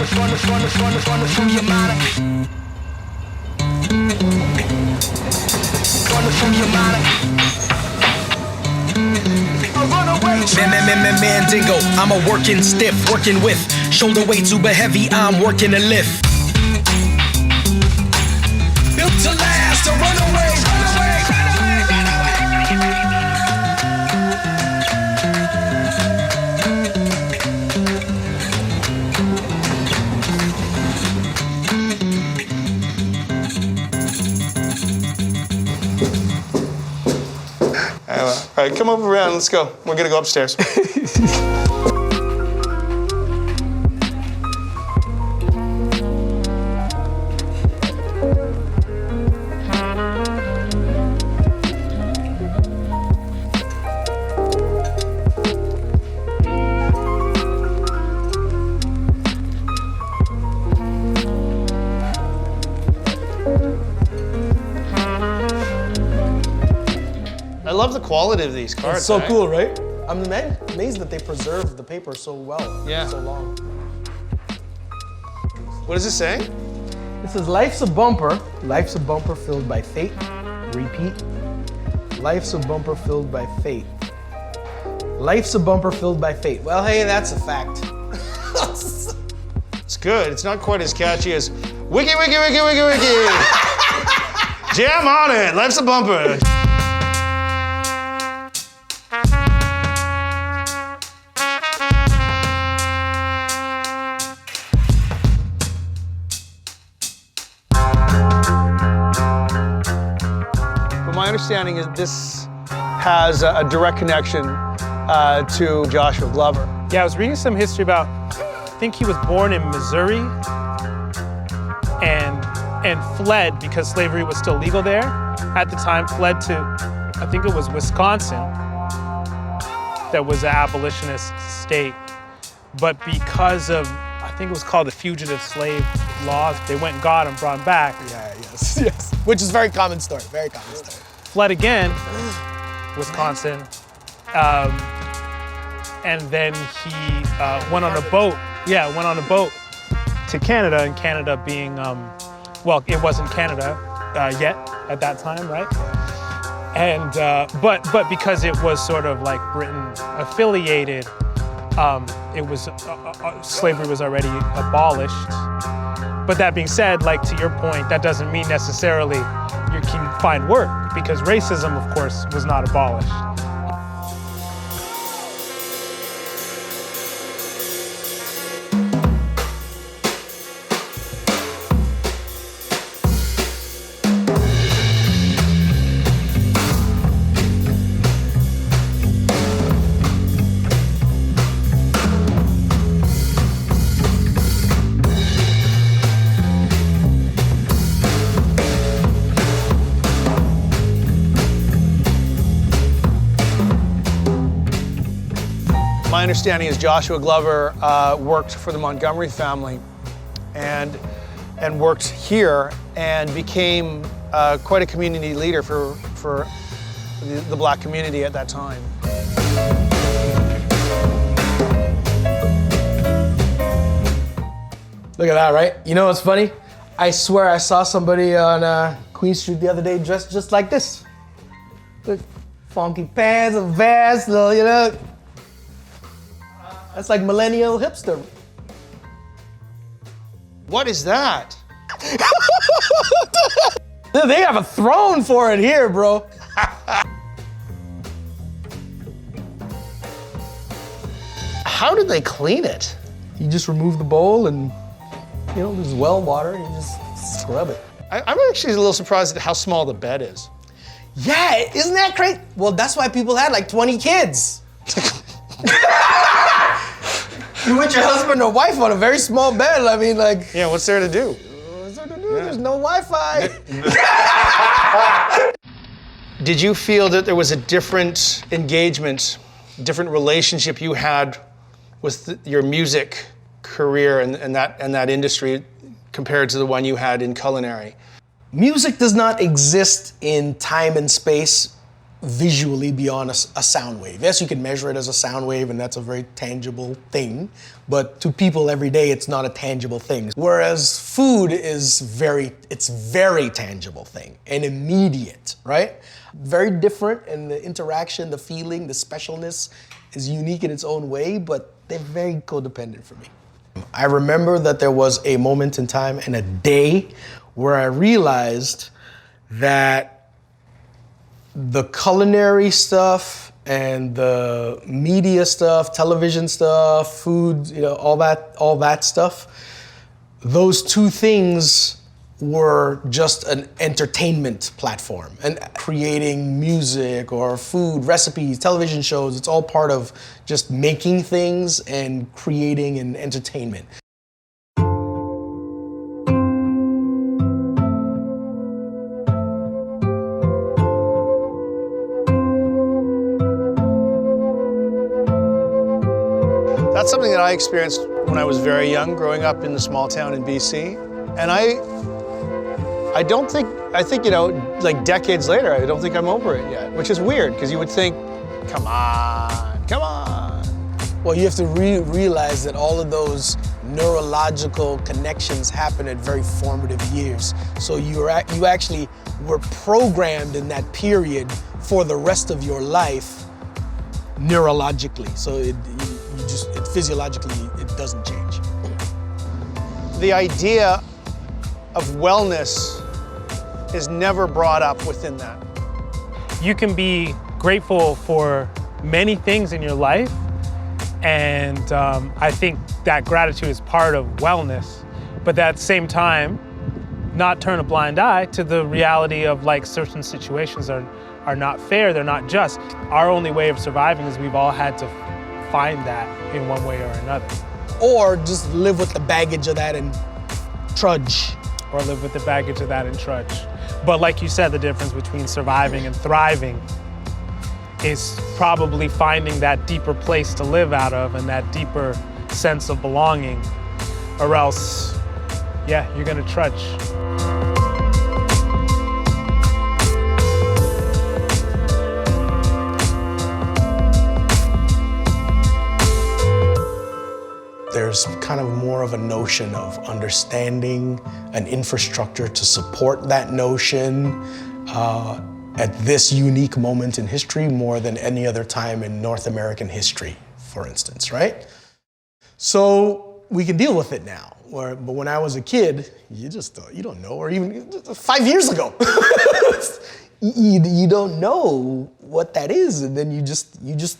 through your mind. Mandingo, I'm a working stiff, working with shoulder weight super heavy, I'm working a lift. Built to last, a runaway, runaway, runaway, All right, come over around, let's go. We're gonna go upstairs. I love the quality of these cards. It's so cool, right? I'm amazed that they preserved the paper so well, so long. What does it say? It says, life's a bumper filled by fate. Repeat. Life's a bumper filled by fate. Life's a bumper filled by fate. Well, hey, that's a fact. It's good. It's not quite as catchy as wiki, wiki, wiki, wiki, wiki. Jam on it. Life's a bumper. My understanding is this has a direct connection to Joshua Glover. Yeah, I was reading some history about, I think he was born in Missouri and fled because slavery was still legal there at the time, fled to, I think it was Wisconsin, that was an abolitionist state. But because of, I think it was called the fugitive slave laws, they went and got him, brought him back. Yeah, yes. Which is very common story, very common story. Fled again, Wisconsin, and then he went on a boat. Yeah, went on a boat to Canada, and Canada being, well, it wasn't Canada yet at that time, right? And but because it was sort of like Britain affiliated, it was slavery was already abolished. But that being said, like to your point, that doesn't mean necessarily you can find work, because racism, of course, was not abolished. My understanding is Joshua Glover worked for the Montgomery family and worked here and became quite a community leader for the black community at that time. Look at that, right? You know what's funny? I swear I saw somebody on Queen Street the other day dressed just like this. Look, funky pants, a vest, little, you know. That's like millennial hipster. What is that? They have a throne for it here, bro. How did they clean it? You just remove the bowl and, you know, there's well water and you just scrub it. I'm actually a little surprised at how small the bed is. Yeah, isn't that crazy? Well, that's why people had like 20 kids. You with your husband or wife on a very small bed, I mean, like. Yeah, what's there to do? What's there to do? Yeah. There's no Wi-Fi. Did you feel that there was a different engagement, different relationship you had with your music career and that industry compared to the one you had in culinary? Music does not exist in time and space visually beyond a sound wave. Yes, you can measure it as a sound wave, and that's a very tangible thing, but to people every day, it's not a tangible thing. Whereas food is it's very tangible thing and immediate, right? Very different, and the interaction, the feeling, the specialness is unique in its own way, but they're very codependent for me. I remember that there was a moment in time and a day where I realized that the culinary stuff and the media stuff, television stuff, food, all that stuff, those two things were just an entertainment platform. And creating music or food, recipes, television shows, it's all part of just making things and creating and entertainment. That's something that I experienced when I was very young, growing up in a small town in BC. And I think, like decades later, I don't think I'm over it yet, which is weird, because you would think, come on. Well, you have to realize that all of those neurological connections happen at very formative years. So you actually were programmed in that period for the rest of your life neurologically. So it physiologically, it doesn't change. The idea of wellness is never brought up within that. You can be grateful for many things in your life, and I think that gratitude is part of wellness, but at the same time, not turn a blind eye to the reality of certain situations are not fair, they're not just. Our only way of surviving is we've all had to find that in one way or another. Or just live with the baggage of that and trudge. Or live with the baggage of that and trudge. But like you said, the difference between surviving and thriving is probably finding that deeper place to live out of and that deeper sense of belonging, or else, you're gonna trudge. There's kind of more of a notion of understanding an infrastructure to support that notion at this unique moment in history more than any other time in North American history, for instance, right? So we can deal with it now. But when I was a kid, you don't know, or even 5 years ago, you don't know what that is, and then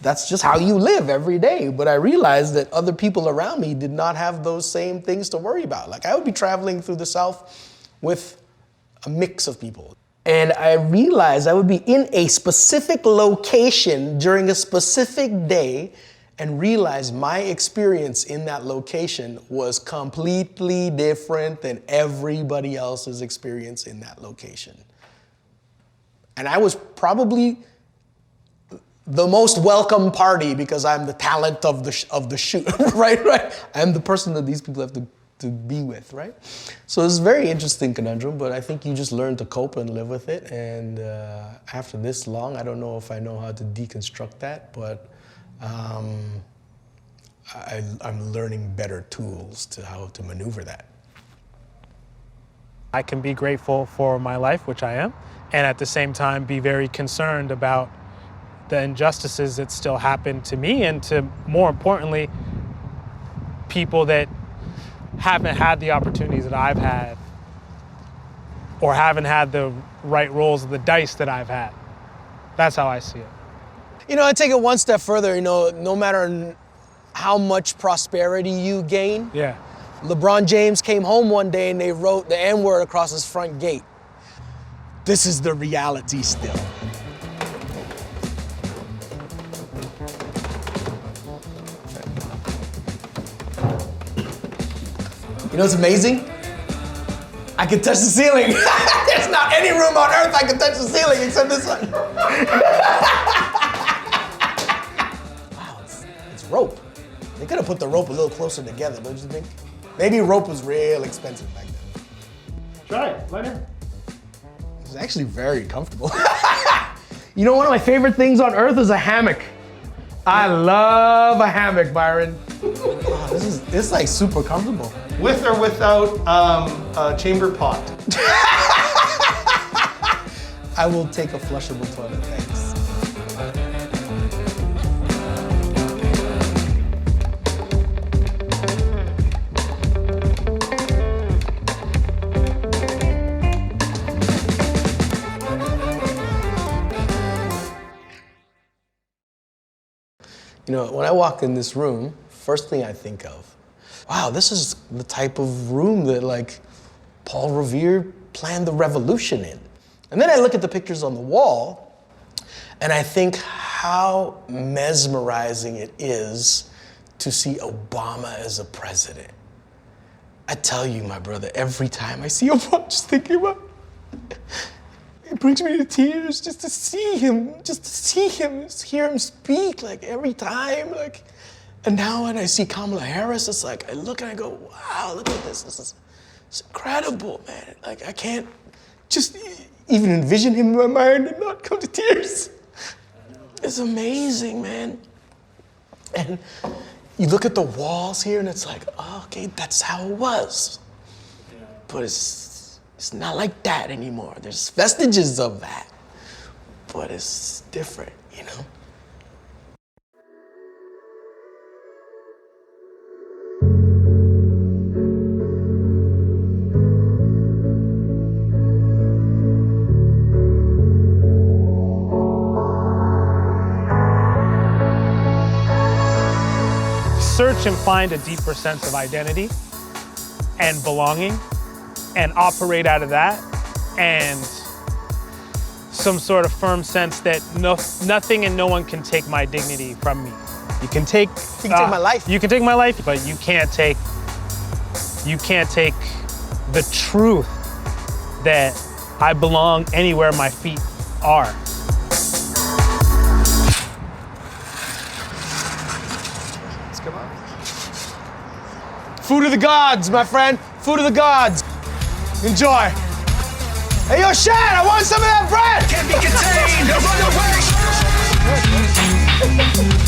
that's just how you live every day. But I realized that other people around me did not have those same things to worry about. Like, I would be traveling through the South with a mix of people. And I realized I would be in a specific location during a specific day and realize my experience in that location was completely different than everybody else's experience in that location. And I was probably the most welcome party because I'm the talent of the shoot, right? I'm the person that these people have to be with, right? So it's a very interesting conundrum, but I think you just learn to cope and live with it. And after this long, I don't know if I know how to deconstruct that, but I'm learning better tools to how to maneuver that. I can be grateful for my life, which I am, and at the same time be very concerned about the injustices that still happen to me and to, more importantly, people that haven't had the opportunities that I've had or haven't had the right rolls of the dice that I've had. That's how I see it. I take it one step further, no matter how much prosperity you gain. Yeah. LeBron James came home one day and they wrote the N-word across his front gate. This is the reality still. You know what's amazing? I can touch the ceiling. There's not any room on earth I can touch the ceiling except this one. Wow, it's rope. They could have put the rope a little closer together, don't you think? Maybe rope was real expensive back then. Try it, right here. It's actually very comfortable. You know, one of my favorite things on earth is a hammock. I love a hammock, Byron. Oh, this is like super comfortable. With or without a chamber pot? I will take a flushable toilet, thanks. You know, when I walk in this room, first thing I think of, wow, this is the type of room that like Paul Revere planned the revolution in. And then I look at the pictures on the wall and I think how mesmerizing it is to see Obama as a president. I tell you, my brother, every time I see Obama, just thinking about it brings me to tears just to see him, just hear him speak, like every time, like. And now when I see Kamala Harris, it's like, I look and I go, wow, look at this. It's incredible, man. Like, I can't just even envision him in my mind and not come to tears. It's amazing, man. And you look at the walls here and it's like, oh, okay, that's how it was. But it's not like that anymore. There's vestiges of that, but it's different, you know? Search and find a deeper sense of identity and belonging and operate out of that, and some sort of firm sense that nothing and no one can take my dignity from me. You can take my life. You can take my life, but you can't take the truth that I belong anywhere my feet are. Food of the gods, my friend. Food of the gods. Enjoy. Hey, yo, Shad, I want some of that bread! Can't be contained, run away!